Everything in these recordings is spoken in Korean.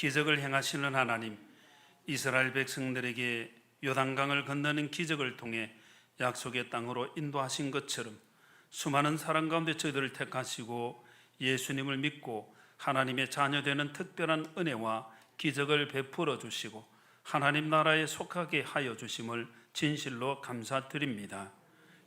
기적을 행하시는 하나님, 이스라엘 백성들에게 요단강을 건너는 기적을 통해 약속의 땅으로 인도하신 것처럼 수많은 사람 가운데 저희들을 택하시고 예수님을 믿고 하나님의 자녀되는 특별한 은혜와 기적을 베풀어 주시고 하나님 나라에 속하게 하여 주심을 진실로 감사드립니다.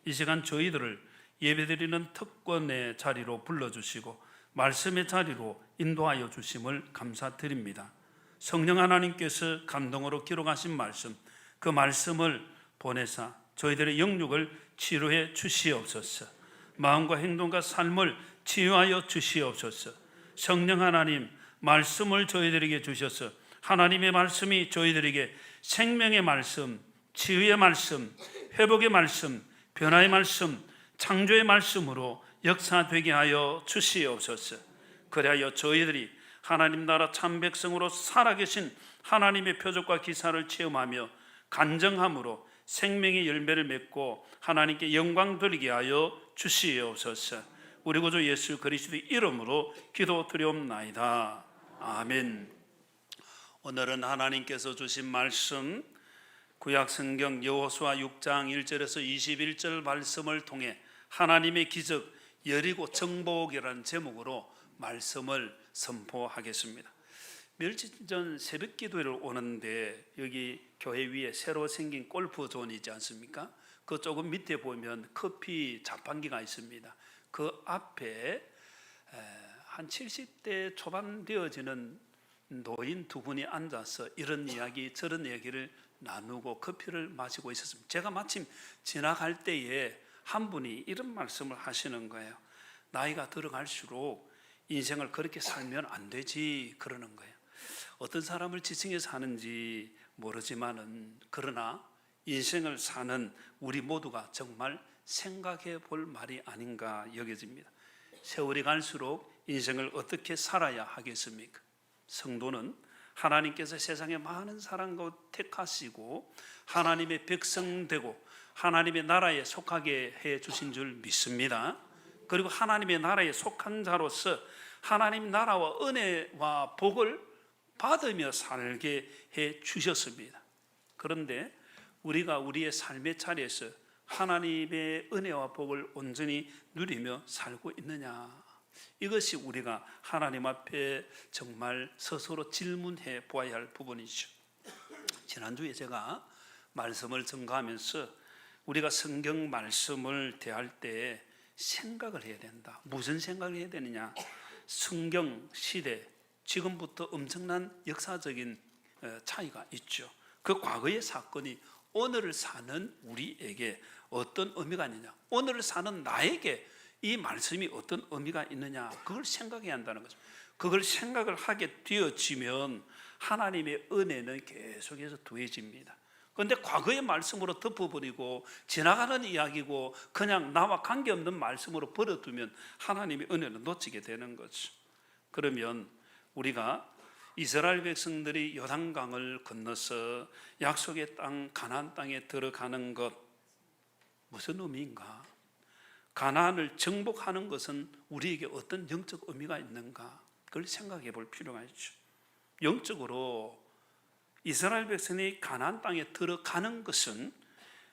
이 시간 저희들을 예배드리는 특권의 자리로 불러주시고 말씀의 자리로 인도하여 주심을 감사드립니다. 성령 하나님께서 감동으로 기록하신 말씀, 그 말씀을 보내사 저희들의 영육을 치료해 주시옵소서. 마음과 행동과 삶을 치유하여 주시옵소서. 성령 하나님, 말씀을 저희들에게 주셔서 하나님의 말씀이 저희들에게 생명의 말씀, 치유의 말씀, 회복의 말씀, 변화의 말씀, 창조의 말씀으로 역사되게 하여 주시옵소서. 그리하여 저희들이 하나님 나라 참 백성으로 살아계신 하나님의 표적과 기사를 체험하며 간정함으로 생명의 열매를 맺고 하나님께 영광 돌리게 하여 주시옵소서. 우리 구주 예수 그리스도의 이름으로 기도드리옵나이다. 아멘. 오늘은 하나님께서 주신 말씀 구약성경 여호수아 6장 1절에서 21절 말씀을 통해 하나님의 기적 여리고 정복이라는 제목으로 말씀을 선포하겠습니다. 며칠 전 새벽 기도회를 오는데 여기 교회 위에 새로 생긴 골프존이 있지 않습니까? 그 조금 밑에 보면 커피 자판기가 있습니다. 그 앞에 한 70대 초반 되어지는 노인 두 분이 앉아서 이런 이야기 저런 이야기를 나누고 커피를 마시고 있었습니다. 제가 마침 지나갈 때에 한 분이 이런 말씀을 하시는 거예요. 나이가 들어갈수록 인생을 그렇게 살면 안 되지 그러는 거예요. 어떤 사람을 지칭해서 하는지 모르지만은 그러나 인생을 사는 우리 모두가 정말 생각해 볼 말이 아닌가 여겨집니다. 세월이 갈수록 인생을 어떻게 살아야 하겠습니까? 성도는 하나님께서 세상에 많은 사람과 택하시고 하나님의 백성 되고 하나님의 나라에 속하게 해 주신 줄 믿습니다. 그리고 하나님의 나라에 속한 자로서 하나님 나라와 은혜와 복을 받으며 살게 해 주셨습니다. 그런데 우리가 우리의 삶의 자리에서 하나님의 은혜와 복을 온전히 누리며 살고 있느냐, 이것이 우리가 하나님 앞에 정말 스스로 질문해 보아야 할 부분이죠. 지난주에 제가 말씀을 전가하면서 우리가 성경 말씀을 대할 때 생각을 해야 된다. 무슨 생각을 해야 되느냐? 성경 시대 지금부터 엄청난 역사적인 차이가 있죠. 그 과거의 사건이 오늘을 사는 우리에게 어떤 의미가 있느냐, 오늘을 사는 나에게 이 말씀이 어떤 의미가 있느냐, 그걸 생각해야 한다는 거죠. 그걸 생각을 하게 되어지면 하나님의 은혜는 계속해서 더해집니다. 그런데 과거의 말씀으로 덮어버리고 지나가는 이야기고 그냥 나와 관계없는 말씀으로 버려두면 하나님의 은혜는 놓치게 되는 거죠. 그러면 우리가 이스라엘 백성들이 요단강을 건너서 약속의 땅 가나안 땅에 들어가는 것, 무슨 의미인가? 가나안을 정복하는 것은 우리에게 어떤 영적 의미가 있는가? 그걸 생각해 볼 필요가 있죠. 영적으로 이스라엘 백성이 가나안 땅에 들어가는 것은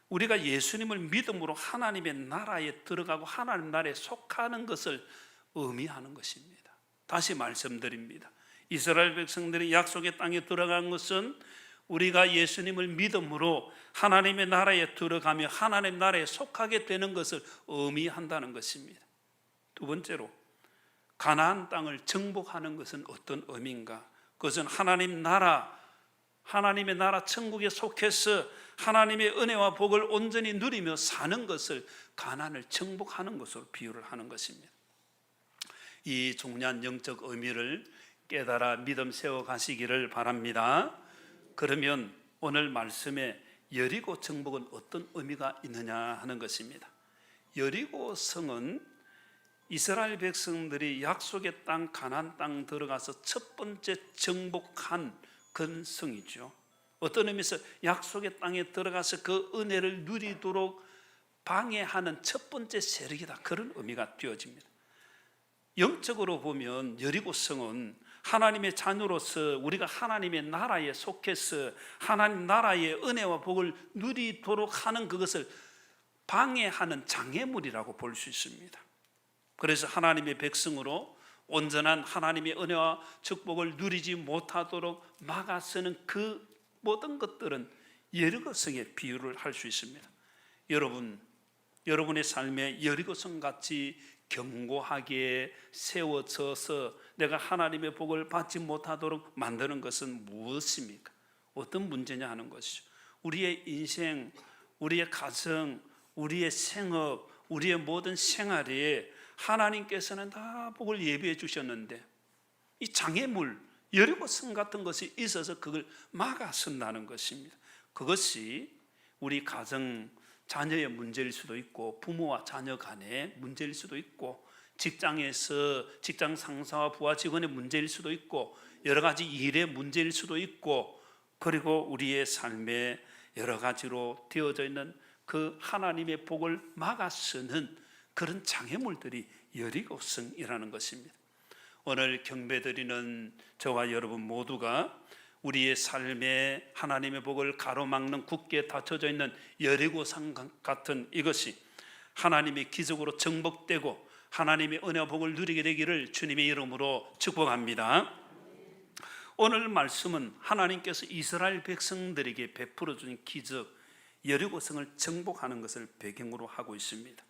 우리가 예수님을 믿음으로 하나님의 나라에 들어가고 하나님 나라에 속하는 것을 의미하는 것입니다. 다시 말씀드립니다. 이스라엘 백성들이 약속의 땅에 들어간 것은 우리가 예수님을 믿음으로 하나님의 나라에 들어가며 하나님 나라에 속하게 되는 것을 의미한다는 것입니다. 두 번째로 가나안 땅을 정복하는 것은 어떤 의미인가? 그것은 하나님의 나라 천국에 속해서 하나님의 은혜와 복을 온전히 누리며 사는 것을 가나안을 정복하는 것으로 비유를 하는 것입니다. 이 중요한 영적 의미를 깨달아 믿음 세워 가시기를 바랍니다. 그러면 오늘 말씀에 여리고 정복은 어떤 의미가 있느냐 하는 것입니다. 여리고 성은 이스라엘 백성들이 약속의 땅 가나안 땅 들어가서 첫 번째 정복한 그 성이죠. 어떤 의미에서 약속의 땅에 들어가서 그 은혜를 누리도록 방해하는 첫 번째 세력이다, 그런 의미가 되어집니다. 영적으로 보면 여리고 성은 하나님의 자녀로서 우리가 하나님의 나라에 속해서 하나님 나라의 은혜와 복을 누리도록 하는 그것을 방해하는 장애물이라고 볼 수 있습니다. 그래서 하나님의 백성으로 온전한 하나님의 은혜와 축복을 누리지 못하도록 막아서는 그 모든 것들은 여리고성의 비유를 할 수 있습니다. 여러분의 삶에 여리고성 같이 견고하게 세워져서 내가 하나님의 복을 받지 못하도록 만드는 것은 무엇입니까? 어떤 문제냐 하는 것이죠. 우리의 인생, 우리의 가정, 우리의 생업, 우리의 모든 생활에 하나님께서는 다 복을 예비해 주셨는데 이 장애물, 여리고성 같은 것이 있어서 그걸 막아선다는 것입니다. 그것이 우리 가정, 자녀의 문제일 수도 있고 부모와 자녀 간의 문제일 수도 있고 직장에서 직장 상사와 부하 직원의 문제일 수도 있고 여러 가지 일의 문제일 수도 있고 그리고 우리의 삶에 여러 가지로 되어져 있는 그 하나님의 복을 막아서는 그런 장애물들이 여리고성이라는 것입니다. 오늘 경배드리는 저와 여러분 모두가 우리의 삶에 하나님의 복을 가로막는 굳게 닫혀져 있는 여리고성 같은 이것이 하나님의 기적으로 정복되고 하나님의 은혜와 복을 누리게 되기를 주님의 이름으로 축복합니다. 오늘 말씀은 하나님께서 이스라엘 백성들에게 베풀어 주신 기적 여리고성을 정복하는 것을 배경으로 하고 있습니다.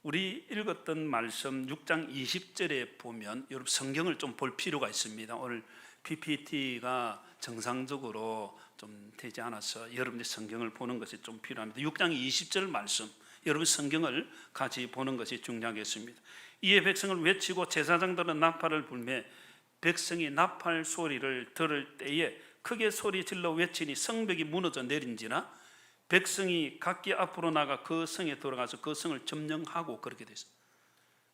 우리 읽었던 말씀 6장 20절에 보면 여러분 성경을 좀 볼 필요가 있습니다. 오늘 PPT가 정상적으로 좀 되지 않아서 여러분들 성경을 보는 것이 좀 필요합니다. 6장 20절 말씀 여러분 성경을 같이 보는 것이 중요하겠습니다. 이에 백성을 외치고 제사장들은 나팔을 불매 백성이 나팔 소리를 들을 때에 크게 소리 질러 외치니 성벽이 무너져 내린지라 백성이 각기 앞으로 나가 그 성에 들어가서 그 성을 점령하고 그렇게 됐습니다.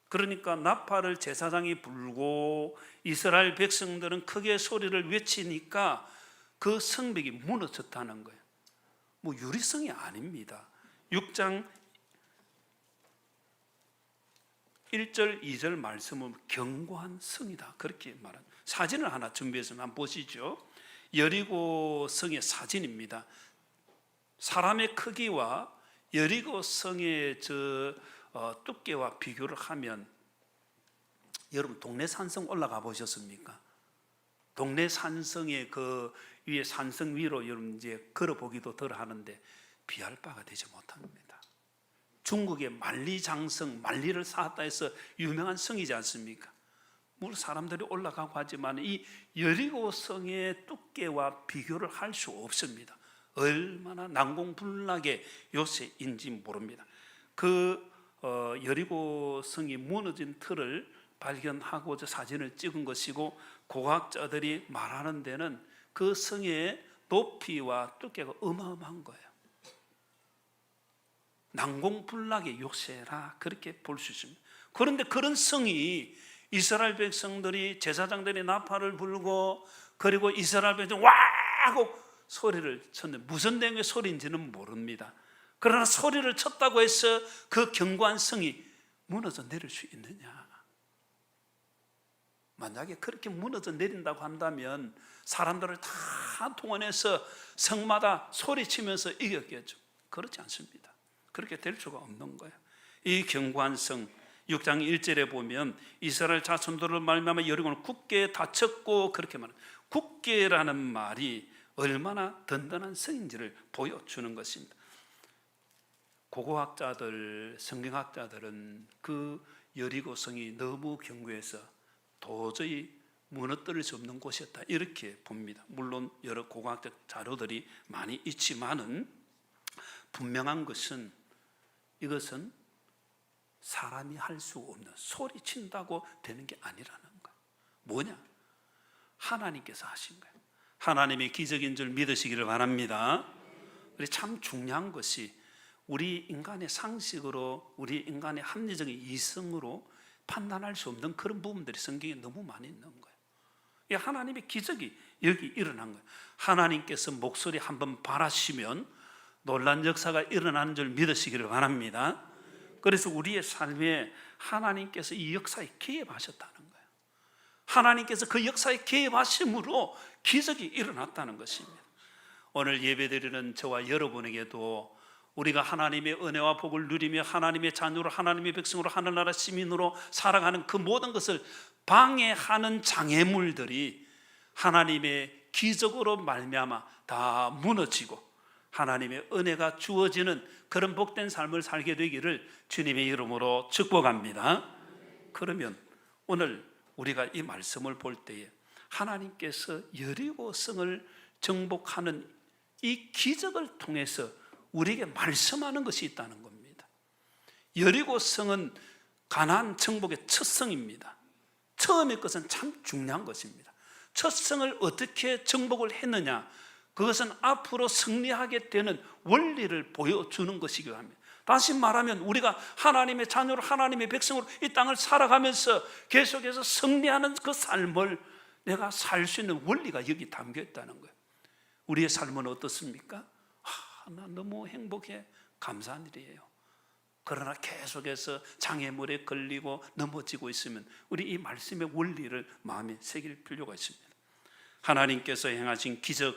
그러니까 나팔을 제사장이 불고 이스라엘 백성들은 크게 소리를 외치니까 그 성벽이 무너졌다는 거예요. 뭐 유리성이 아닙니다. 6장 1절 2절 말씀은 견고한 성이다 그렇게 말한 사진을 하나 준비해서 한번 보시죠. 여리고 성의 사진입니다. 사람의 크기와 여리고 성의 두께와 비교를 하면 여러분 동네 산성 올라가 보셨습니까? 동네 산성의 그 위에 산성 위로 여러분 이제 걸어보기도 덜 하는데 비할 바가 되지 못합니다. 중국의 만리장성, 만리를 쌓았다 해서 유명한 성이지 않습니까? 물론 사람들이 올라가고 하지만 이 여리고 성의 두께와 비교를 할 수 없습니다. 얼마나 난공불락의 요새인지 모릅니다. 그 여리고 성이 무너진 틀을 발견하고자 사진을 찍은 것이고 고고학자들이 말하는 데는 그 성의 높이와 두께가 어마어마한 거예요. 난공불락의 요새라 그렇게 볼 수 있습니다. 그런데 그런 성이 이스라엘 백성들이 제사장들이 나팔을 불고 그리고 이스라엘 백성들이 와 하고 소리를 쳤는데 무슨 내용의 소리인지는 모릅니다. 그러나 소리를 쳤다고 해서 그 견고한 성이 무너져 내릴 수 있느냐? 만약에 그렇게 무너져 내린다고 한다면 사람들을 다 동원해서 성마다 소리치면서 이겼겠죠. 그렇지 않습니다. 그렇게 될 수가 없는 거예요. 이 견고한 성 6장 1절에 보면 이스라엘 자손들을 말미암아 여리고는 굳게 닫혔고 그렇게 말합니다. 굳게라는 말이 얼마나 든든한 성인지를 보여주는 것입니다. 고고학자들, 성경학자들은 그 여리고성이 너무 견고해서 도저히 무너뜨릴 수 없는 곳이었다 이렇게 봅니다. 물론 여러 고고학적 자료들이 많이 있지만은 분명한 것은 이것은 사람이 할 수 없는 소리친다고 되는 게 아니라는 거예요. 뭐냐? 하나님께서 하신 거예요. 하나님의 기적인 줄 믿으시기를 바랍니다. 참 중요한 것이 우리 인간의 상식으로 우리 인간의 합리적인 이성으로 판단할 수 없는 그런 부분들이 성경에 너무 많이 있는 거예요. 이 하나님의 기적이 여기 일어난 거예요. 하나님께서 목소리 한번 바라시면 놀란 역사가 일어나는 줄 믿으시기를 바랍니다. 그래서 우리의 삶에 하나님께서 이 역사에 개입하셨다는 거예요. 하나님께서 그 역사에 개입하심으로 기적이 일어났다는 것입니다. 오늘 예배드리는 저와 여러분에게도 우리가 하나님의 은혜와 복을 누리며 하나님의 자녀로 하나님의 백성으로 하늘나라 시민으로 살아가는 그 모든 것을 방해하는 장애물들이 하나님의 기적으로 말미암아 다 무너지고 하나님의 은혜가 주어지는 그런 복된 삶을 살게 되기를 주님의 이름으로 축복합니다. 그러면 오늘 우리가 이 말씀을 볼 때에 하나님께서 여리고성을 정복하는 이 기적을 통해서 우리에게 말씀하는 것이 있다는 겁니다. 여리고성은 가나안 정복의 첫 성입니다. 처음의 것은 참 중요한 것입니다. 첫 성을 어떻게 정복을 했느냐, 그것은 앞으로 승리하게 되는 원리를 보여주는 것이기도 합니다. 다시 말하면 우리가 하나님의 자녀로 하나님의 백성으로 이 땅을 살아가면서 계속해서 승리하는 그 삶을 내가 살 수 있는 원리가 여기 담겨 있다는 거예요. 우리의 삶은 어떻습니까? 나 너무 행복해. 감사한 일이에요. 그러나 계속해서 장애물에 걸리고 넘어지고 있으면 우리 이 말씀의 원리를 마음에 새길 필요가 있습니다. 하나님께서 행하신 기적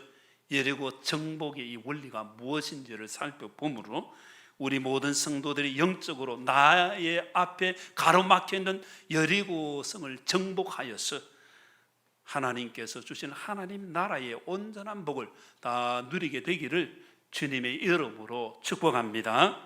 여리고 정복의 이 원리가 무엇인지를 살펴보므로 우리 모든 성도들이 영적으로 나의 앞에 가로막혀 있는 여리고성을 정복하여서 하나님께서 주신 하나님 나라의 온전한 복을 다 누리게 되기를 주님의 이름으로 축복합니다.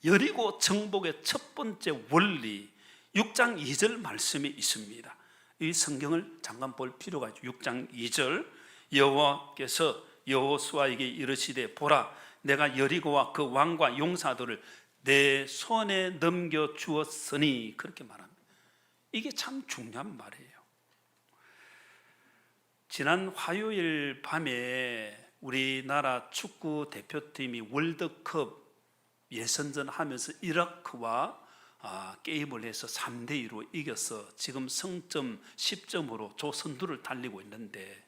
여리고 정복의 첫 번째 원리 6장 2절 말씀이 있습니다. 이 성경을 잠깐 볼 필요가 있죠. 6장 2절 여호와께서 여호수아에게 이르시되 보라 내가 여리고와 그 왕과 용사들을 내 손에 넘겨 주었으니 그렇게 말합니다. 이게 참 중요한 말이에요. 지난 화요일 밤에 우리나라 축구 대표팀이 월드컵 예선전 하면서 이라크와 게임을 해서 3대2로 이겨서 지금 성점 10점으로 조선두를 달리고 있는데,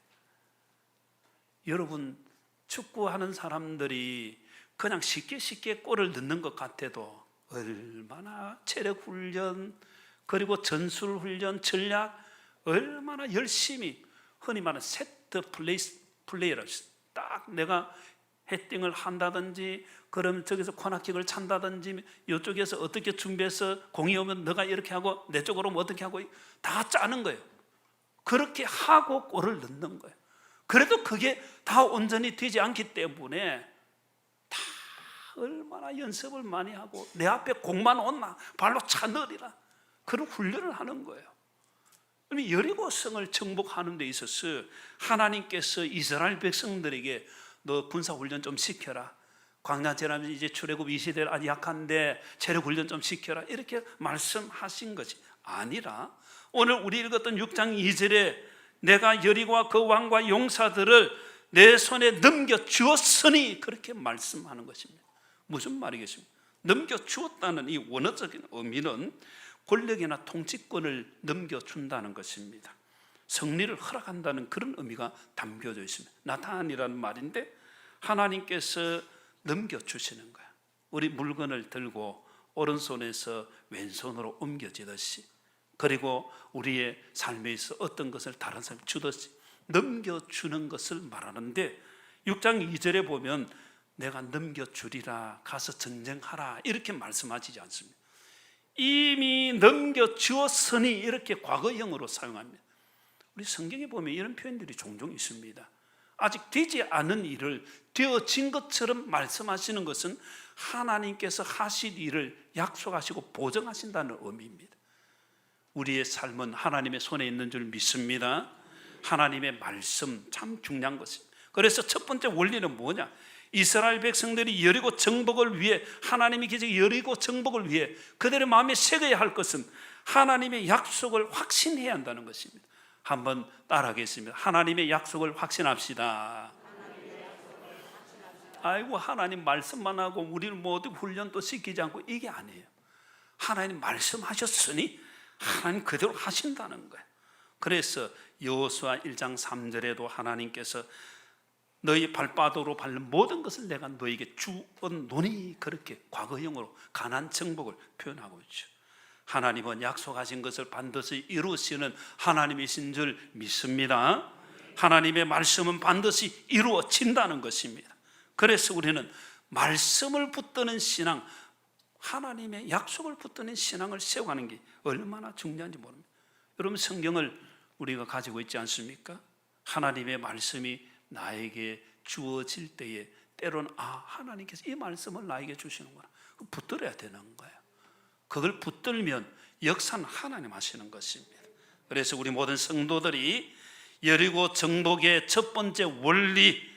여러분 축구하는 사람들이 그냥 쉽게 골을 넣는 것 같아도 얼마나 체력 훈련 그리고 전술 훈련 전략 얼마나 열심히, 흔히 말하는 세트 플레이를 딱 내가 헤딩을 한다든지 그럼 저기서 코너킥을 찬다든지 이쪽에서 어떻게 준비해서 공이 오면 너가 이렇게 하고 내 쪽으로 오면 어떻게 하고 다 짜는 거예요. 그렇게 하고 골을 넣는 거예요. 그래도 그게 다 온전히 되지 않기 때문에 다 얼마나 연습을 많이 하고 내 앞에 공만 온나 발로 차 넣으리라 그런 훈련을 하는 거예요. 여리고성을 정복하는 데 있어서 하나님께서 이스라엘 백성들에게 너 군사훈련 좀 시켜라, 광야 지나면 이제 출애굽 이 시대를 아주 약한데 체력훈련 좀 시켜라 이렇게 말씀하신 것이 아니라 오늘 우리 읽었던 6장 2절에 내가 여리고와 그 왕과 용사들을 내 손에 넘겨주었으니 그렇게 말씀하는 것입니다. 무슨 말이겠습니까? 넘겨주었다는 이 원어적인 의미는 권력이나 통치권을 넘겨준다는 것입니다. 승리를 허락한다는 그런 의미가 담겨져 있습니다. 나타난이라는 말인데 하나님께서 넘겨주시는 거야. 우리 물건을 들고 오른손에서 왼손으로 옮겨지듯이, 그리고 우리의 삶에 있어 어떤 것을 다른 사람이 주듯이 넘겨주는 것을 말하는데 6장 2절에 보면 내가 넘겨주리라 가서 전쟁하라 이렇게 말씀하시지 않습니다. 이미 넘겨주었으니 이렇게 과거형으로 사용합니다. 우리 성경에 보면 이런 표현들이 종종 있습니다. 아직 되지 않은 일을 되어진 것처럼 말씀하시는 것은 하나님께서 하실 일을 약속하시고 보증하신다는 의미입니다. 우리의 삶은 하나님의 손에 있는 줄 믿습니다. 하나님의 말씀 참 중요한 것입니다. 그래서 첫 번째 원리는 뭐냐? 이스라엘 백성들이 여리고 정복을 위해, 하나님이 기적 여리고 정복을 위해 그들의 마음에 새겨야 할 것은 하나님의 약속을 확신해야 한다는 것입니다. 한번 따라하겠습니다. 하나님의 약속을 확신합시다. 아이고 하나님 말씀만 하고 우리를 모두 훈련도 시키지 않고 이게 아니에요. 하나님 말씀하셨으니 하나님 그대로 하신다는 거예요. 그래서 여호수아 1장 3절에도 하나님께서 너희 발바닥으로 밟는 모든 것을 내가 너에게 주었노니 그렇게 과거형으로 가나안 정복을 표현하고 있죠. 하나님은 약속하신 것을 반드시 이루시는 하나님이신 줄 믿습니다. 하나님의 말씀은 반드시 이루어진다는 것입니다. 그래서 우리는 말씀을 붙드는 신앙, 하나님의 약속을 붙드는 신앙을 세워가는 게 얼마나 중요한지 모릅니다. 여러분, 성경을 우리가 가지고 있지 않습니까? 하나님의 말씀이 나에게 주어질 때에 때로는 하나님께서 이 말씀을 나에게 주시는구나, 붙들어야 되는 거예요. 그걸 붙들면 역사는 하나님 하시는 것입니다. 그래서 우리 모든 성도들이 여리고 정복의 첫 번째 원리,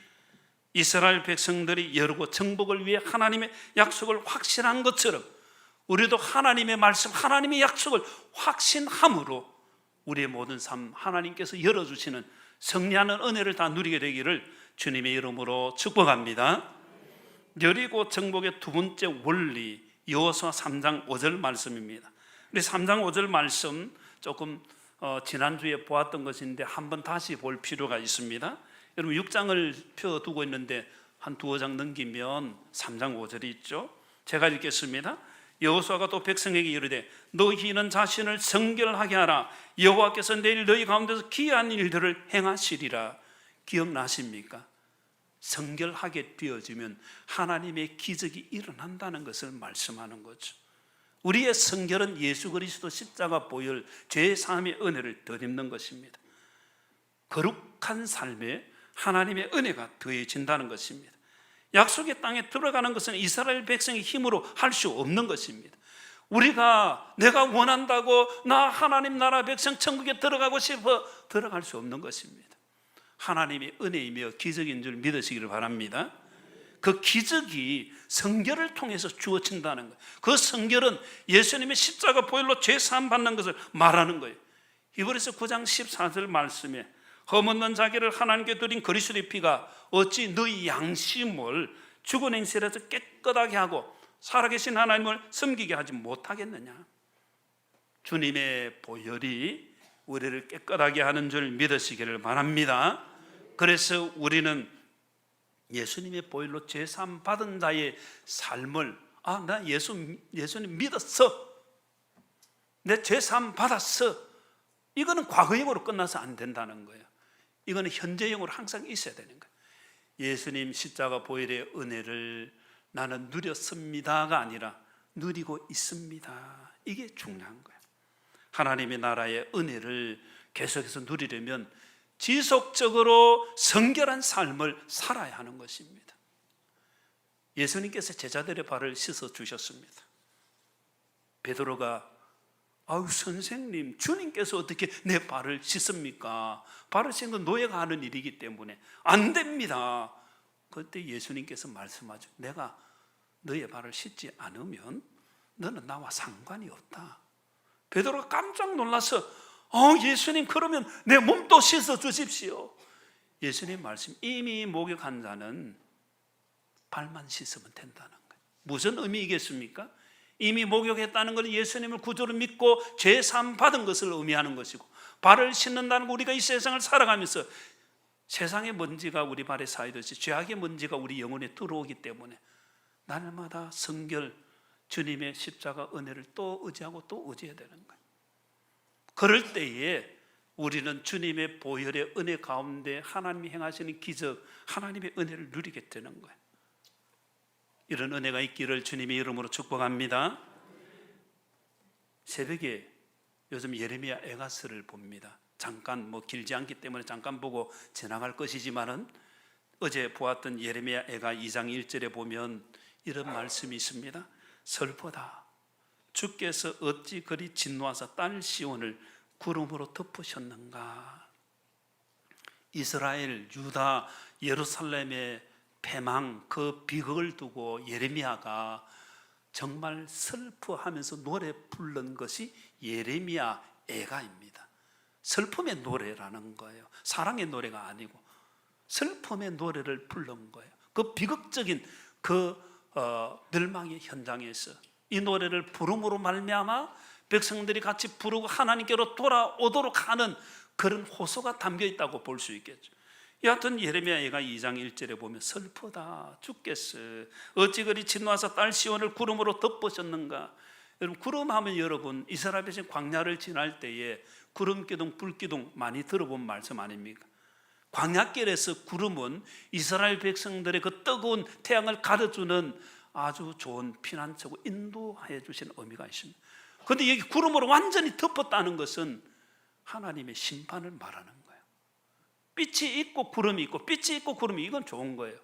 이스라엘 백성들이 여리고 정복을 위해 하나님의 약속을 확신한 것처럼 우리도 하나님의 말씀, 하나님의 약속을 확신함으로 우리의 모든 삶 하나님께서 열어주시는 승리하는 은혜를 다 누리게 되기를 주님의 이름으로 축복합니다. 여리고 정복의 두 번째 원리, 여호수아 3장 5절 말씀입니다. 우리 3장 5절 말씀 조금 지난주에 보았던 것인데 한번 다시 볼 필요가 있습니다. 여러분, 6장을 펴두고 있는데 한 두어 장 넘기면 3장 5절이 있죠. 제가 읽겠습니다. 여호수아가 또 백성에게 이르되 너희는 자신을 성결하게 하라. 여호와께서 내일 너희 가운데서 기이한 일들을 행하시리라. 기억나십니까? 성결하게 되어지면 하나님의 기적이 일어난다는 것을 말씀하는 거죠. 우리의 성결은 예수 그리스도 십자가 보혈 죄 사함의 은혜를 덧입는 것입니다. 거룩한 삶에 하나님의 은혜가 더해진다는 것입니다. 약속의 땅에 들어가는 것은 이스라엘 백성의 힘으로 할 수 없는 것입니다. 내가 원한다고 나 하나님 나라 백성 천국에 들어가고 싶어 들어갈 수 없는 것입니다. 하나님의 은혜이며 기적인 줄 믿으시기를 바랍니다. 그 기적이 성결을 통해서 주어진다는 거예요. 그 성결은 예수님의 십자가 보혈로 죄 사함 받는 것을 말하는 거예요. 히브리서 9장 14절 말씀에 흠없는 자기를 하나님께 드린 그리스도의 피가 어찌 너희 양심을 죽은 행실에서 깨끗하게 하고 살아계신 하나님을 섬기게 하지 못하겠느냐. 주님의 보혈이 우리를 깨끗하게 하는 줄 믿으시기를 바랍니다. 그래서 우리는 예수님의 보혈로 죄사함 받은 자의 삶을 나 예수님 믿었어, 내 죄사함 받았어, 이거는 과거형으로 끝나서 안 된다는 거예요. 이거는 현재형으로 항상 있어야 되는 거예요. 예수님 십자가 보혈의 은혜를 나는 누렸습니다가 아니라 누리고 있습니다. 이게 중요한 거예요. 하나님의 나라의 은혜를 계속해서 누리려면 지속적으로 성결한 삶을 살아야 하는 것입니다. 예수님께서 제자들의 발을 씻어 주셨습니다. 베드로가 선생님, 주님께서 어떻게 내 발을 씻습니까? 발을 씻는 건 노예가 하는 일이기 때문에 안 됩니다. 그때 예수님께서 말씀하죠. 내가 너의 발을 씻지 않으면 너는 나와 상관이 없다. 베드로가 깜짝 놀라서 예수님, 그러면 내 몸도 씻어 주십시오. 예수님 말씀, 이미 목욕한 자는 발만 씻으면 된다는 거예요. 무슨 의미이겠습니까? 이미 목욕했다는 것은 예수님을 구주로 믿고 죄 사함 받은 것을 의미하는 것이고, 발을 씻는다는 건 우리가 이 세상을 살아가면서 세상의 먼지가 우리 발에 쌓이듯이 죄악의 먼지가 우리 영혼에 들어오기 때문에 날마다 성결, 주님의 십자가 은혜를 또 의지하고 또 의지해야 되는 거예요. 그럴 때에 우리는 주님의 보혈의 은혜 가운데 하나님이 행하시는 기적, 하나님의 은혜를 누리게 되는 거예요. 이런 은혜가 있기를 주님의 이름으로 축복합니다. 새벽에 요즘 예레미야 에가서를 봅니다. 잠깐 길지 않기 때문에 잠깐 보고 지나갈 것이지만은 어제 보았던 예레미야 에가 2장 1절에 보면 이런 말씀이 있습니다. 슬프다. 주께서 어찌 그리 진노하사 딸 시온을 구름으로 덮으셨는가. 이스라엘, 유다, 예루살렘의 패망, 그 비극을 두고 예레미야가 정말 슬퍼하면서 노래 부른 것이 예레미야 애가입니다. 슬픔의 노래라는 거예요. 사랑의 노래가 아니고 슬픔의 노래를 부른 거예요. 그 비극적인 멸망의 현장에서 이 노래를 부름으로 말미암아 백성들이 같이 부르고 하나님께로 돌아오도록 하는 그런 호소가 담겨 있다고 볼 수 있겠죠. 여하튼 예레미야가 2장 1절에 보면 슬프다. 주께서 어찌 그리 진노하사 딸 시온을 구름으로 덮으셨는가. 여러분, 구름하면 여러분 이스라엘 백성 광야를 지날 때에 구름기둥 불기둥 많이 들어본 말씀 아닙니까? 광야길에서 구름은 이스라엘 백성들의 그 뜨거운 태양을 가려주는 아주 좋은 피난처고 인도해 주시는 의미가 있습니다. 그런데 여기 구름으로 완전히 덮었다는 것은 하나님의 심판을 말하는 거예요. 빛이 있고 구름이 있고 빛이 있고 구름이, 이건 좋은 거예요.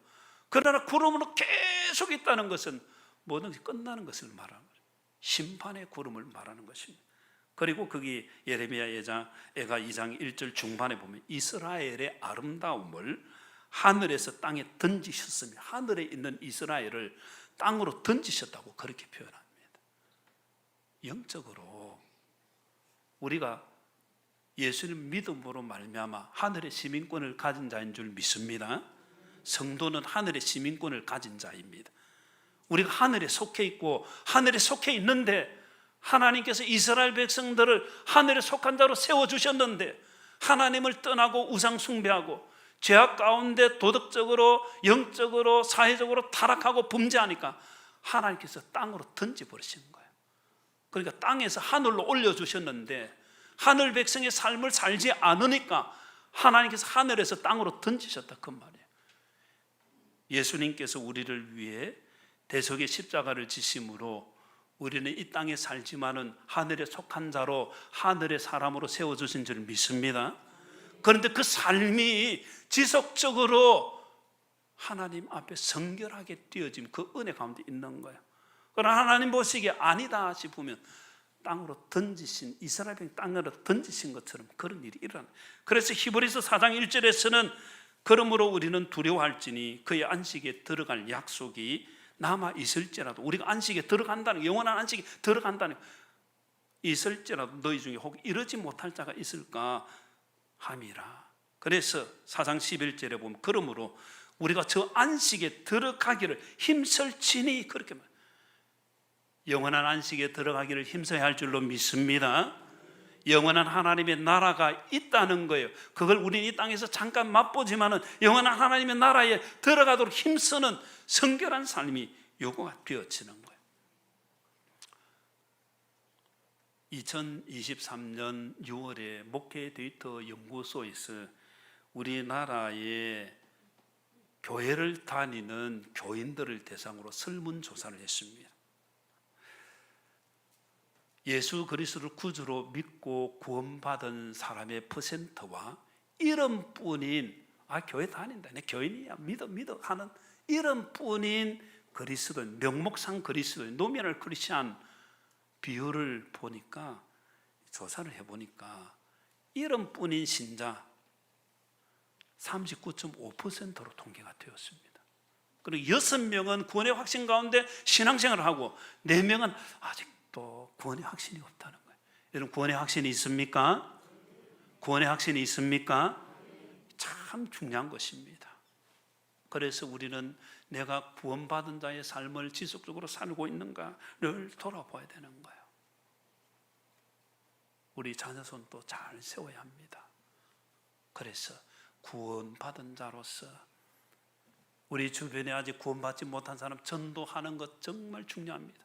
그러나 구름으로 계속 있다는 것은 뭐든지 끝나는 것을 말하는 거예요. 심판의 구름을 말하는 것입니다. 그리고 거기 예레미야 애가 2장 1절 중반에 보면 이스라엘의 아름다움을 하늘에서 땅에 던지셨으며, 하늘에 있는 이스라엘을 땅으로 던지셨다고 그렇게 표현합니다. 영적으로 우리가 예수님 믿음으로 말미암아 하늘의 시민권을 가진 자인 줄 믿습니다. 성도는 하늘의 시민권을 가진 자입니다. 우리가 하늘에 속해 있고 하늘에 속해 있는데, 하나님께서 이스라엘 백성들을 하늘에 속한 자로 세워주셨는데 하나님을 떠나고 우상 숭배하고 죄악 가운데 도덕적으로 영적으로 사회적으로 타락하고 범죄하니까 하나님께서 땅으로 던져버리신 거예요. 그러니까 땅에서 하늘로 올려주셨는데 하늘 백성의 삶을 살지 않으니까 하나님께서 하늘에서 땅으로 던지셨다, 그 말이에요. 예수님께서 우리를 위해 대속의 십자가를 지심으로 우리는 이 땅에 살지만은 하늘에 속한 자로 하늘의 사람으로 세워주신 줄 믿습니다. 그런데 그 삶이 지속적으로 하나님 앞에 성결하게 띄어진 그 은혜 가운데 있는 거예요. 그러나 하나님 보시기에 아니다 싶으면 땅으로 던지신, 이스라엘 백성 땅으로 던지신 것처럼 그런 일이 일어나요. 그래서 히브리서 4장 1절에서는 그러므로 우리는 두려워할지니 그의 안식에 들어갈 약속이 남아 있을지라도, 우리가 안식에 들어간다는, 영원한 안식에 들어간다는, 있을지라도 너희 중에 혹 이러지 못할 자가 있을까 함이라. 그래서 4장 11절에 보면 그러므로 우리가 저 안식에 들어가기를 힘쓸지니, 그렇게 말해요. 영원한 안식에 들어가기를 힘써야 할 줄로 믿습니다. 영원한 하나님의 나라가 있다는 거예요. 그걸 우리는 이 땅에서 잠깐 맛보지만은 영원한 하나님의 나라에 들어가도록 힘쓰는 성결한 삶이 요구가 되어지는 거예요. 2023년 6월에 목회 데이터 연구소에서 우리나라의 교회를 다니는 교인들을 대상으로 설문조사를 했습니다. 예수 그리스도를 구주로 믿고 구원받은 사람의 퍼센트와 이름뿐인, 교회 다닌다, 내 교인이야, 믿어 하는 이름뿐인 그리스도인, 명목상 그리스도인, 노미널 크리스찬 비율을 보니까, 조사를 해보니까 이름뿐인 신자 39.5%로 통계가 되었습니다. 그리고 6명은 구원의 확신 가운데 신앙생활을 하고 4명은 아직도 구원의 확신이 없다는 거예요. 여러분, 구원의 확신이 있습니까? 구원의 확신이 있습니까? 참 중요한 것입니다. 그래서 우리는 내가 구원받은 자의 삶을 지속적으로 살고 있는가를 돌아봐야 되는 거예요. 우리 자녀손도 잘 세워야 합니다. 그래서 구원받은 자로서 우리 주변에 아직 구원받지 못한 사람 전도하는 것 정말 중요합니다.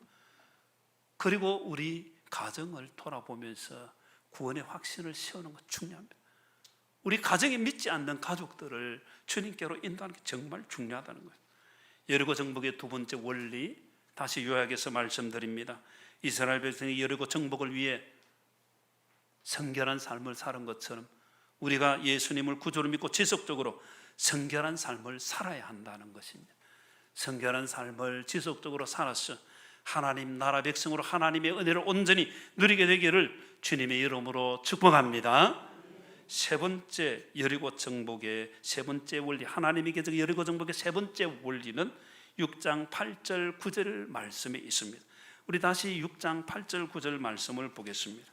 그리고 우리 가정을 돌아보면서 구원의 확신을 세우는 것 중요합니다. 우리 가정에 믿지 않는 가족들을 주님께로 인도하는 게 정말 중요하다는 거예요. 여리고 정복의 두 번째 원리, 다시 요약해서 말씀드립니다. 이스라엘 백성이 여리고 정복을 위해 성결한 삶을 사는 것처럼 우리가 예수님을 구주로 믿고 지속적으로 성결한 삶을 살아야 한다는 것입니다. 성결한 삶을 지속적으로 살아서 하나님 나라 백성으로 하나님의 은혜를 온전히 누리게 되기를 주님의 이름으로 축복합니다. 세 번째 여리고 정복의 세 번째 원리, 하나님의 계적 여리고 정복의 세 번째 원리는 6장 8절 9절 말씀에 있습니다. 우리 다시 6장 8절 9절 말씀을 보겠습니다.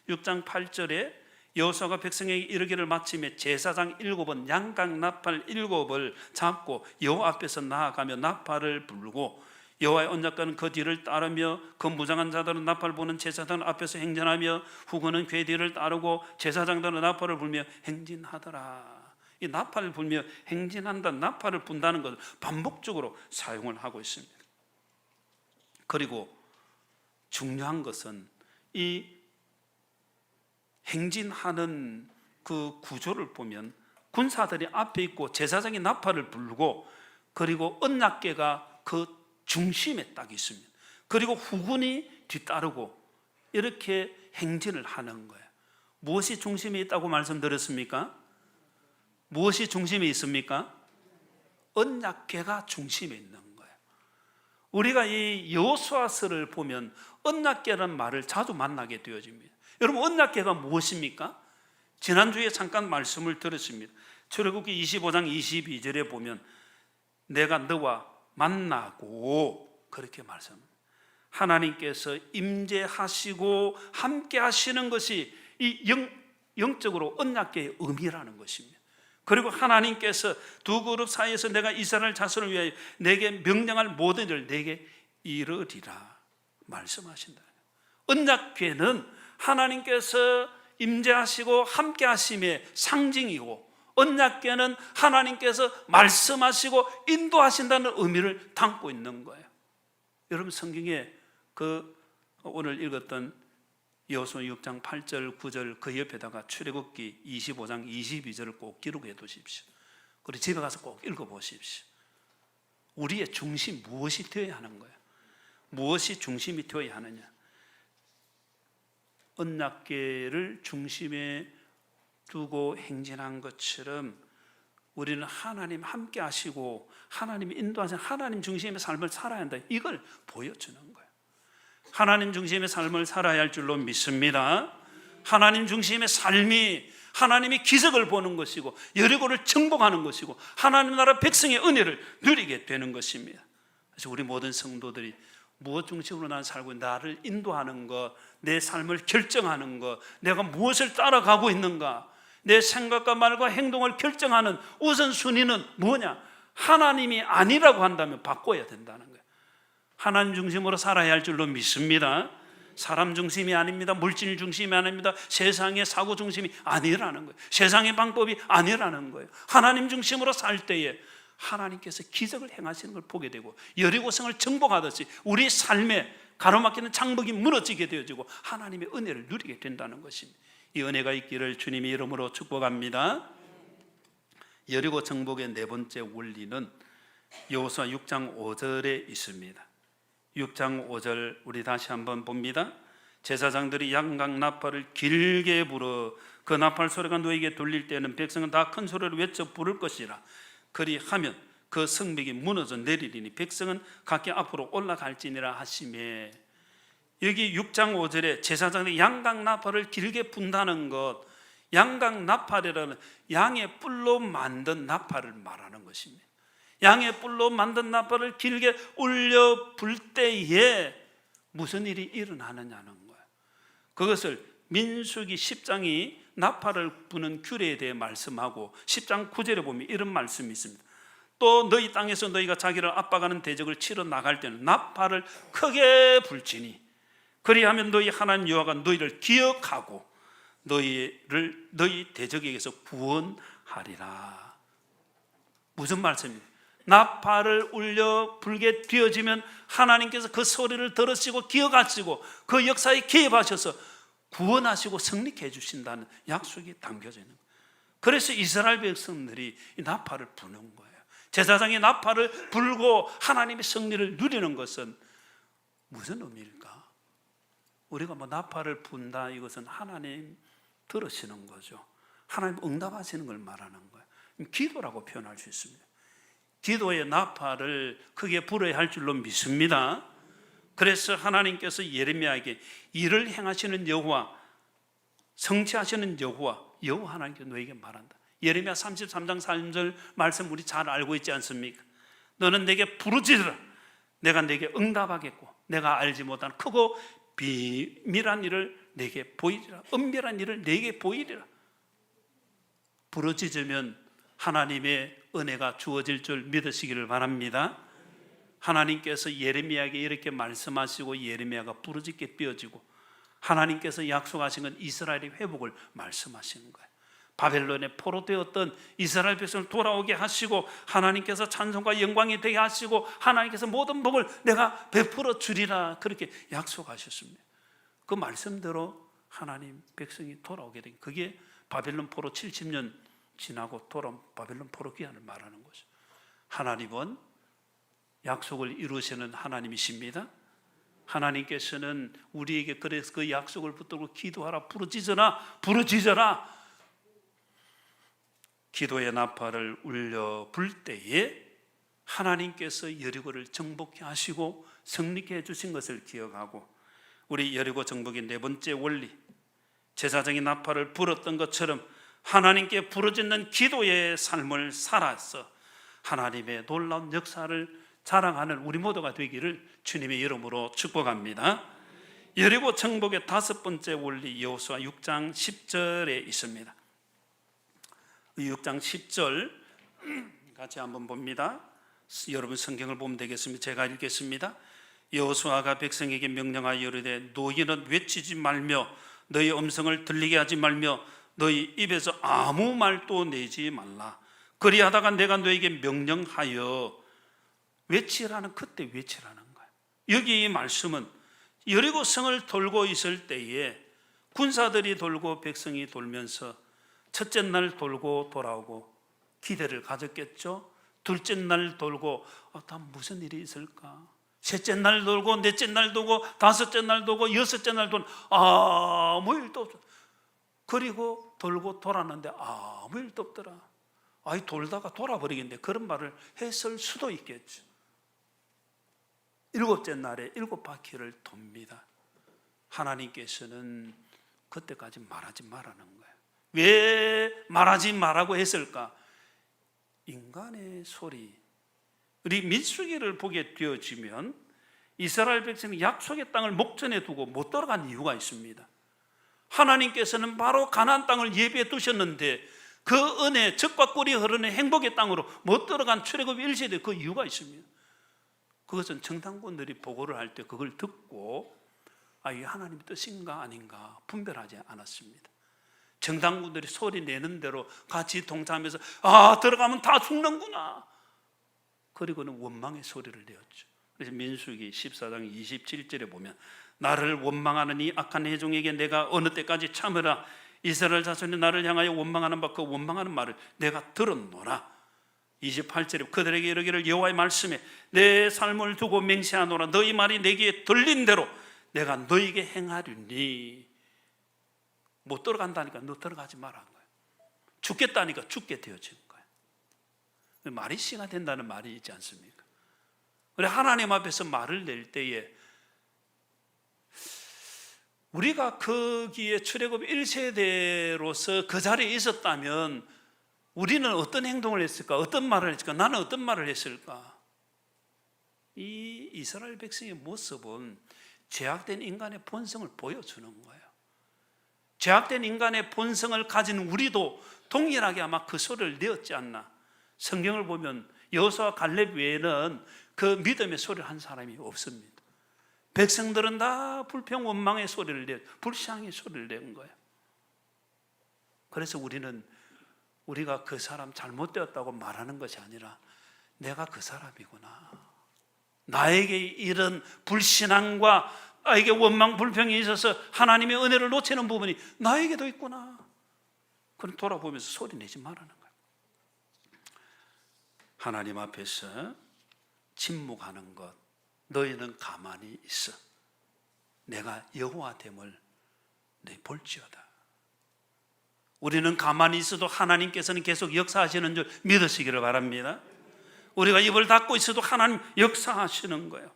6장 8절에 여호수아가 백성에게 이르기를 마침에 제사장 7은 양각 나팔 7을 잡고 여호와 앞에서 나아가며 나팔을 불고 여호와의 언약궤는 그 뒤를 따르며 그 무장한 자들은 나팔 부는 제사장 앞에서 행진하며 후군은 궤 뒤를 따르고 제사장들은 나팔을 불며 행진하더라. 이 나팔을 불며 행진한다, 나팔을 분다는 것을 반복적으로 사용을 하고 있습니다. 그리고 중요한 것은 이 행진하는 그 구조를 보면 군사들이 앞에 있고 제사장이 나팔을 불고, 그리고 언약궤가 그 중심에 딱 있습니다. 그리고 후군이 뒤따르고 이렇게 행진을 하는 거예요. 무엇이 중심에 있다고 말씀드렸습니까? 무엇이 중심에 있습니까? 언약궤가 중심에 있는 거예요. 우리가 이 여호수아서를 보면 언약궤라는 말을 자주 만나게 되어집니다. 여러분, 언약궤가 무엇입니까? 지난주에 잠깐 말씀을 들었습니다. 출애굽기 25장 22절에 보면 내가 너와 만나고, 그렇게 말씀합니다. 하나님께서 임재하시고 함께 하시는 것이 이 영적으로 언약궤의 의미라는 것입니다. 그리고 하나님께서 두 그룹 사이에서 내가 이스라엘 자손을 위하여 내게 명령할 모든 일을 내게 이르리라 말씀하신다. 언약궤는 하나님께서 임재하시고 함께 하심의 상징이고, 언약궤는 하나님께서 말씀하시고 인도하신다는 의미를 담고 있는 거예요. 여러분, 성경에 그 오늘 읽었던 여호수아 6장 8절 9절 그 옆에다가 출애굽기 25장 22절을 꼭 기록해 두십시오. 그리고 집에 가서 꼭 읽어보십시오. 우리의 중심 무엇이 되어야 하는 거예요? 무엇이 중심이 되어야 하느냐? 언약궤를 중심에 두고 행진한 것처럼 우리는 하나님 함께 하시고 하나님이 인도하신 하나님 중심의 삶을 살아야 한다, 이걸 보여주는 거예요. 하나님 중심의 삶을 살아야 할 줄로 믿습니다. 하나님 중심의 삶이 하나님이 기적을 보는 것이고 여리고를 정복하는 것이고 하나님 나라 백성의 은혜를 누리게 되는 것입니다. 그래서 우리 모든 성도들이 무엇 중심으로 나는 살고 나를 인도하는 것, 내 삶을 결정하는 것, 내가 무엇을 따라가고 있는가, 내 생각과 말과 행동을 결정하는 우선순위는 뭐냐? 하나님이 아니라고 한다면 바꿔야 된다는 거예요. 하나님 중심으로 살아야 할 줄로 믿습니다. 사람 중심이 아닙니다. 물질 중심이 아닙니다. 세상의 사고 중심이 아니라는 거예요. 세상의 방법이 아니라는 거예요. 하나님 중심으로 살 때에 하나님께서 기적을 행하시는 걸 보게 되고 여리고성을 정복하듯이 우리 삶에 가로막히는 장벽이 무너지게 되어지고 하나님의 은혜를 누리게 된다는 것입니다. 이 은혜가 있기를 주님의 이름으로 축복합니다. 여리고 정복의 네 번째 원리는 여호수아 6장 5절에 있습니다. 6장 5절 우리 다시 한번 봅니다. 제사장들이 양각 나팔을 길게 불어 그 나팔 소리가 너에게 들릴 때는 백성은 다 큰 소리로 외쳐 부를 것이라. 그리하면 그 성벽이 무너져 내리리니 백성은 각기 앞으로 올라갈지니라 하시매. 여기 6장 5절에 제사장들이 양각 나팔을 길게 분다는 것, 양각 나팔이라는 양의 뿔로 만든 나팔을 말하는 것입니다. 양의 뿔로 만든 나팔을 길게 울려 불 때에 무슨 일이 일어나느냐는 거예요. 그것을 민수기 10장이 나팔을 부는 규례에 대해 말씀하고 10장 9절에 보면 이런 말씀이 있습니다. 또 너희 땅에서 너희가 자기를 압박하는 대적을 치러 나갈 때는 나팔을 크게 불지니 그리하면 너희 하나님 여호와가 너희를 기억하고 너희 대적에게서 구원하리라. 무슨 말씀입니까? 나팔을 울려 불게 되어지면 하나님께서 그 소리를 들으시고 기억하시고 그 역사에 개입하셔서 구원하시고 승리케 해주신다는 약속이 담겨져 있는 거예요. 그래서 이스라엘 백성들이 이 나팔을 부는 거예요. 제사장이 나팔을 불고 하나님의 승리를 누리는 것은 무슨 의미일까? 우리가 뭐 나팔을 분다, 이것은 하나님 들으시는 거죠. 하나님 응답하시는 걸 말하는 거예요. 기도라고 표현할 수 있습니다. 기도의 나팔을 크게 불어야 할 줄로 믿습니다. 그래서 하나님께서 예레미야에게 일을 행하시는 여호와, 성취하시는 여호와 하나님께서 너에게 말한다. 예레미야 33장 3절 말씀 우리 잘 알고 있지 않습니까? 너는 내게 부르짖으라. 내가 내게 응답하겠고 내가 알지 못한 크고 비밀한 일을 내게 보이리라. 은밀한 일을 내게 보이리라. 부르짖으면 하나님의 은혜가 주어질 줄 믿으시기를 바랍니다. 하나님께서 예레미야에게 이렇게 말씀하시고 예레미야가 부르짖게 삐어지고 하나님께서 약속하신 건 이스라엘의 회복을 말씀하시는 거예요. 바벨론에 포로되었던 이스라엘 백성을 돌아오게 하시고 하나님께서 찬송과 영광이 되게 하시고 하나님께서 모든 복을 내가 베풀어 주리라 그렇게 약속하셨습니다. 그 말씀대로 하나님 백성이 돌아오게 된, 그게 바벨론 포로 70년 지나고 돌아온 바벨론 포로 귀환을 말하는 거죠. 하나님은 약속을 이루시는 하나님이십니다. 하나님께서는 우리에게 그래서 그 약속을 붙들고 기도하라, 부르짖어라. 기도의 나팔을 울려 불 때에 하나님께서 여리고를 정복케 하시고 승리케 해주신 것을 기억하고, 우리 여리고 정복의 네 번째 원리, 제사장이 나팔을 불었던 것처럼 하나님께 부르짖는 기도의 삶을 살아서 하나님의 놀라운 역사를 자랑하는 우리 모두가 되기를 주님의 이름으로 축복합니다. 여리고 정복의 다섯 번째 원리, 여호수아 6장 10절에 있습니다. 6장 10절 같이 한번 봅니다. 여러분 성경을 보면 되겠습니다. 제가 읽겠습니다. 여호수아가 백성에게 명령하여 이르되 너희는 외치지 말며 너희 음성을 들리게 하지 말며 너희 입에서 아무 말도 내지 말라. 그리하다가 내가 너에게 명령하여 외치라는, 그때 외치라는 거예요. 여기 이 말씀은 여리고 성을 돌고 있을 때에 군사들이 돌고 백성이 돌면서 첫째 날 돌고 돌아오고 기대를 가졌겠죠. 둘째 날 돌고 다 무슨 일이 있을까. 셋째 날 돌고 넷째 날 돌고 다섯째 날 돌고 여섯째 날 돌고 아무 일도 없어. 그리고 돌고 돌았는데 아무 일도 없더라. 아이 돌다가 돌아버리겠는데, 그런 말을 했을 수도 있겠죠. 일곱째 날에 일곱 바퀴를 돕니다. 하나님께서는 그때까지 말하지 말라는 거예요. 왜 말하지 말라고 했을까? 인간의 소리. 우리 민수기를 보게 되어지면 이스라엘 백성이 약속의 땅을 목전에 두고 못 들어간 이유가 있습니다. 하나님께서는 바로 가나안 땅을 예비해 두셨는데 그 은혜, 젖과 꿀이 흐르는 행복의 땅으로 못 들어간 출애굽 1세대, 그 이유가 있습니다. 그것은 정탐꾼들이 보고를 할 때 그걸 듣고 이게 하나님의 뜻인가 아닌가 분별하지 않았습니다. 정탐꾼들이 소리 내는 대로 같이 동참해서 들어가면 다 죽는구나, 그리고는 원망의 소리를 내었죠. 그래서 민수기 14장 27절에 보면 나를 원망하는 이 악한 회중에게 내가 어느 때까지 참으라. 이스라엘 자손이 나를 향하여 원망하는 바 그 원망하는 말을 내가 들었노라. 28절에 그들에게 이르기를 여호와의 말씀에 내 삶을 두고 맹세하노라. 너희 말이 내게 들린 대로 내가 너희에게 행하리니. 못 들어간다니까 너 들어가지 말라는 거예요. 죽겠다니까 죽게 되어진 거예요. 말이 씨가 된다는 말이 있지 않습니까? 그래, 하나님 앞에서 말을 낼 때에 우리가 거기에 출애굽 1세대로서 그 자리에 있었다면 우리는 어떤 행동을 했을까? 어떤 말을 했을까? 나는 어떤 말을 했을까? 이 이스라엘 백성의 모습은 죄악된 인간의 본성을 보여주는 거예요. 죄악된 인간의 본성을 가진 우리도 동일하게 아마 그 소리를 내었지 않나. 성경을 보면 여호수아 갈렙 외에는 그 믿음의 소리를 한 사람이 없습니다. 백성들은 다 불평 원망의 소리를 내, 불쌍의 소리를 낸 거예요. 그래서 우리가 그 사람 잘못되었다고 말하는 것이 아니라 내가 그 사람이구나. 나에게 이런 불신앙과 나에게 원망 불평이 있어서 하나님의 은혜를 놓치는 부분이 나에게도 있구나. 그럼 돌아보면서 소리 내지 말라는 거예요. 하나님 앞에서 침묵하는 것, 너희는 가만히 있어. 내가 여호와 됨을 너희 볼지어다. 우리는 가만히 있어도 하나님께서는 계속 역사하시는 줄 믿으시기를 바랍니다. 우리가 입을 닫고 있어도 하나님 역사하시는 거예요.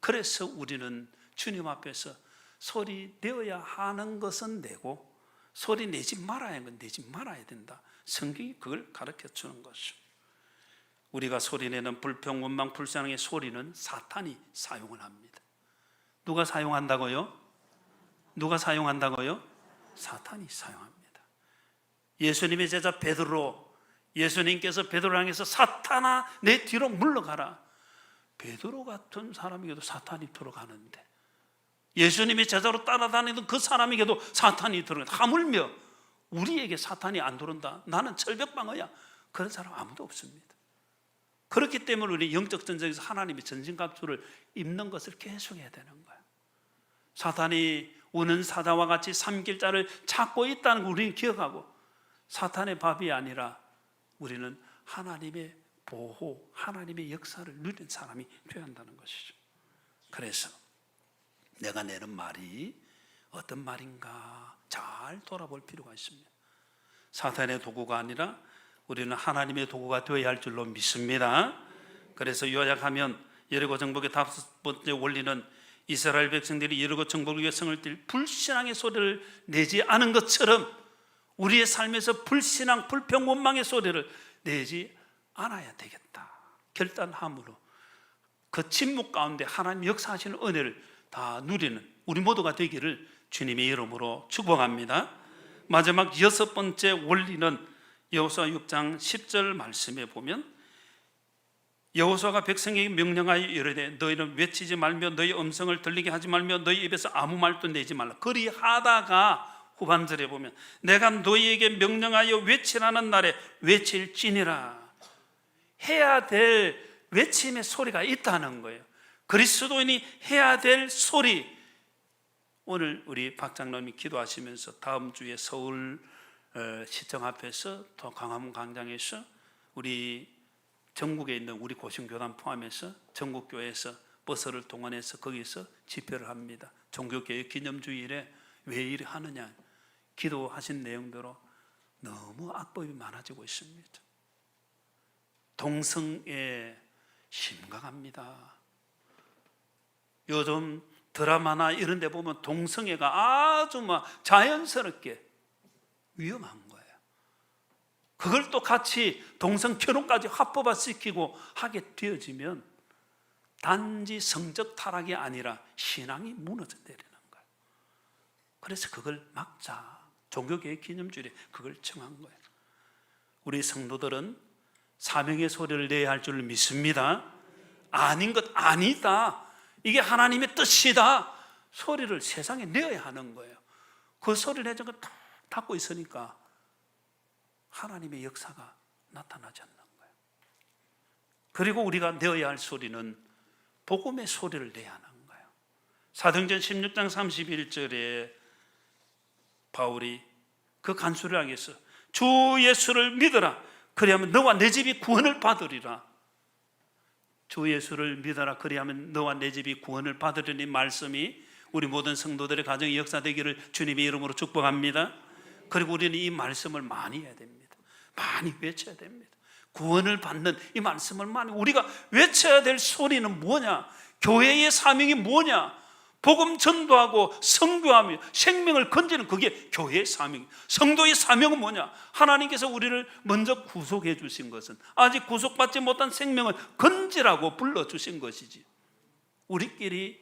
그래서 우리는 주님 앞에서 소리 내어야 하는 것은 내고 소리 내지 말아야 하는 건 내지 말아야 된다. 성경이 그걸 가르쳐 주는 것이죠. 우리가 소리내는 불평, 원망, 불쌍의 소리는 사탄이 사용을 합니다. 누가 사용한다고요? 누가 사용한다고요? 사탄이 사용합니다. 예수님의 제자 베드로, 예수님께서 베드로를 향해서 사탄아 내 뒤로 물러가라. 베드로 같은 사람에게도 사탄이 들어가는데, 예수님의 제자로 따라다니던 그 사람에게도 사탄이 들어가는데, 하물며 우리에게 사탄이 안 들어온다, 나는 철벽방어야, 그런 사람 아무도 없습니다. 그렇기 때문에 우리 영적 전쟁에서 하나님의 전신갑주를 입는 것을 계속해야 되는 거예요. 사탄이 우는 사자와 같이 삼킬자를 찾고 있다는 걸 우리는 기억하고, 사탄의 밥이 아니라 우리는 하나님의 보호, 하나님의 역사를 누리는 사람이 되어야 한다는 것이죠. 그래서 내가 내는 말이 어떤 말인가 잘 돌아볼 필요가 있습니다. 사탄의 도구가 아니라 우리는 하나님의 도구가 되어야 할 줄로 믿습니다. 그래서 요약하면 여리고 정복의 다섯 번째 원리는 이스라엘 백성들이 여리고 정복을 위해 성을 뛸 불신앙의 소리를 내지 않은 것처럼 우리의 삶에서 불신앙, 불평, 원망의 소리를 내지 않아야 되겠다 결단함으로 그 침묵 가운데 하나님 역사하시는 은혜를 다 누리는 우리 모두가 되기를 주님의 이름으로 축복합니다. 마지막 여섯 번째 원리는 여호수아 6장 10절 말씀에 보면, 여호수아가 백성에게 명령하여 이르되 너희는 외치지 말며 너희 음성을 들리게 하지 말며 너희 입에서 아무 말도 내지 말라. 그리하다가 후반절에 보면 내가 너희에게 명령하여 외치라는 날에 외칠지니라. 해야 될 외침의 소리가 있다는 거예요. 그리스도인이 해야 될 소리. 오늘 우리 박 장로님이 기도하시면서 다음 주에 서울 시청 앞에서 또 광화문 광장에서 우리 전국에 있는 우리 고신교단 포함해서 전국교회에서 버스를 동원해서 거기서 집회를 합니다. 종교개혁 기념주일에 왜 이래 하느냐, 기도하신 내용대로 너무 악법이 많아지고 있습니다. 동성애 심각합니다. 요즘 드라마나 이런 데 보면 동성애가 아주 자연스럽게 위험한 거예요. 그걸 또 같이 동성 결혼까지 합법화시키고 하게 되어지면 단지 성적 타락이 아니라 신앙이 무너져 내리는 거예요. 그래서 그걸 막자. 종교개혁 기념주일에 그걸 청한 거예요. 우리 성도들은 사명의 소리를 내야 할 줄 믿습니다. 아닌 것 아니다, 이게 하나님의 뜻이다 소리를 세상에 내어야 하는 거예요. 그 소리를 내는 걸 다 닫고 있으니까 하나님의 역사가 나타나지 않는 거예요. 그리고 우리가 내어야 할 소리는 복음의 소리를 내야 하는 거예요. 사도행전 16장 31절에 바울이 그 간수를 향해서 주 예수를 믿어라, 그리하면 너와 내 집이 구원을 받으리라. 주 예수를 믿어라, 그리하면 너와 내 집이 구원을 받으리니 말씀이 우리 모든 성도들의 가정의 역사되기를 주님의 이름으로 축복합니다. 그리고 우리는 이 말씀을 많이 해야 됩니다. 많이 외쳐야 됩니다. 구원을 받는 이 말씀을 많이, 우리가 외쳐야 될 소리는 뭐냐? 교회의 사명이 뭐냐? 복음 전도하고 선교하며 생명을 건지는 그게 교회의 사명. 성도의 사명은 뭐냐? 하나님께서 우리를 먼저 구속해 주신 것은 아직 구속받지 못한 생명을 건지라고 불러주신 것이지, 우리끼리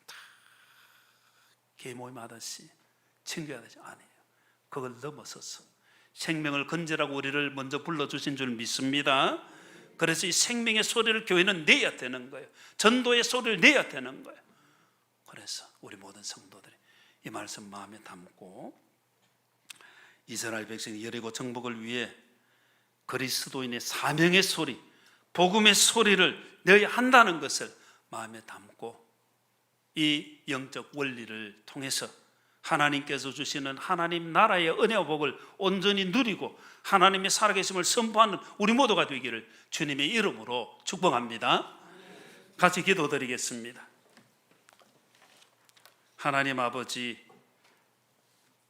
다 계모임하듯이 챙겨야되지 아니에요. 그걸 넘어서서 생명을 건지라고 우리를 먼저 불러주신 줄 믿습니다. 그래서 이 생명의 소리를 교회는 내야 되는 거예요. 전도의 소리를 내야 되는 거예요. 그래서 우리 모든 성도들이 이 말씀 마음에 담고 이스라엘 백성이 여리고 정복을 위해 그리스도인의 사명의 소리, 복음의 소리를 내야 한다는 것을 마음에 담고 이 영적 원리를 통해서 하나님께서 주시는 하나님 나라의 은혜와 복을 온전히 누리고 하나님의 살아계심을 선포하는 우리 모두가 되기를 주님의 이름으로 축복합니다. 같이 기도드리겠습니다. 하나님 아버지,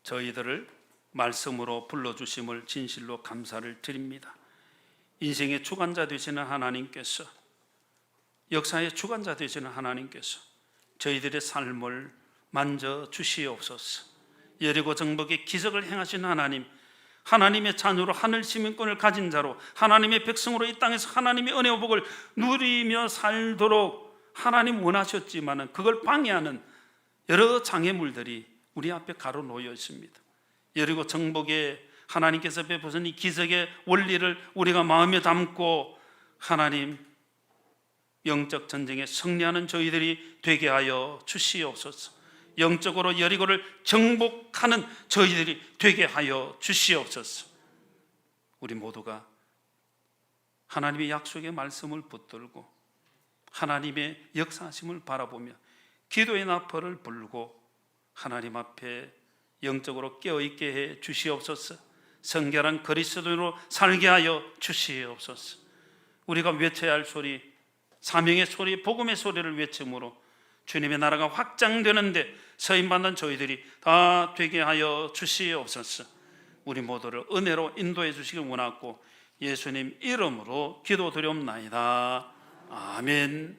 저희들을 말씀으로 불러주심을 진실로 감사를 드립니다. 인생의 주관자 되시는 하나님께서, 역사의 주관자 되시는 하나님께서 저희들의 삶을 만져 주시옵소서. 여리고 정복의 기적을 행하신 하나님, 하나님의 자녀로 하늘 시민권을 가진 자로 하나님의 백성으로 이 땅에서 하나님의 은혜와 복을 누리며 살도록 하나님 원하셨지만 그걸 방해하는 여러 장애물들이 우리 앞에 가로놓여 있습니다. 여리고 정복에 하나님께서 베푸신 이 기적의 원리를 우리가 마음에 담고 하나님 영적 전쟁에 승리하는 저희들이 되게 하여 주시옵소서. 영적으로 여리고를 정복하는 저희들이 되게 하여 주시옵소서. 우리 모두가 하나님의 약속의 말씀을 붙들고 하나님의 역사하심을 바라보며 기도의 나팔을 불고 하나님 앞에 영적으로 깨어있게 해 주시옵소서. 성결한 그리스도인으로 살게 하여 주시옵소서. 우리가 외쳐야 할 소리, 사명의 소리, 복음의 소리를 외침으로 주님의 나라가 확장되는데 서임받는 저희들이 다 되게 하여 주시옵소서. 우리 모두를 은혜로 인도해 주시길 원하고 예수님 이름으로 기도드리옵나이다. 아멘.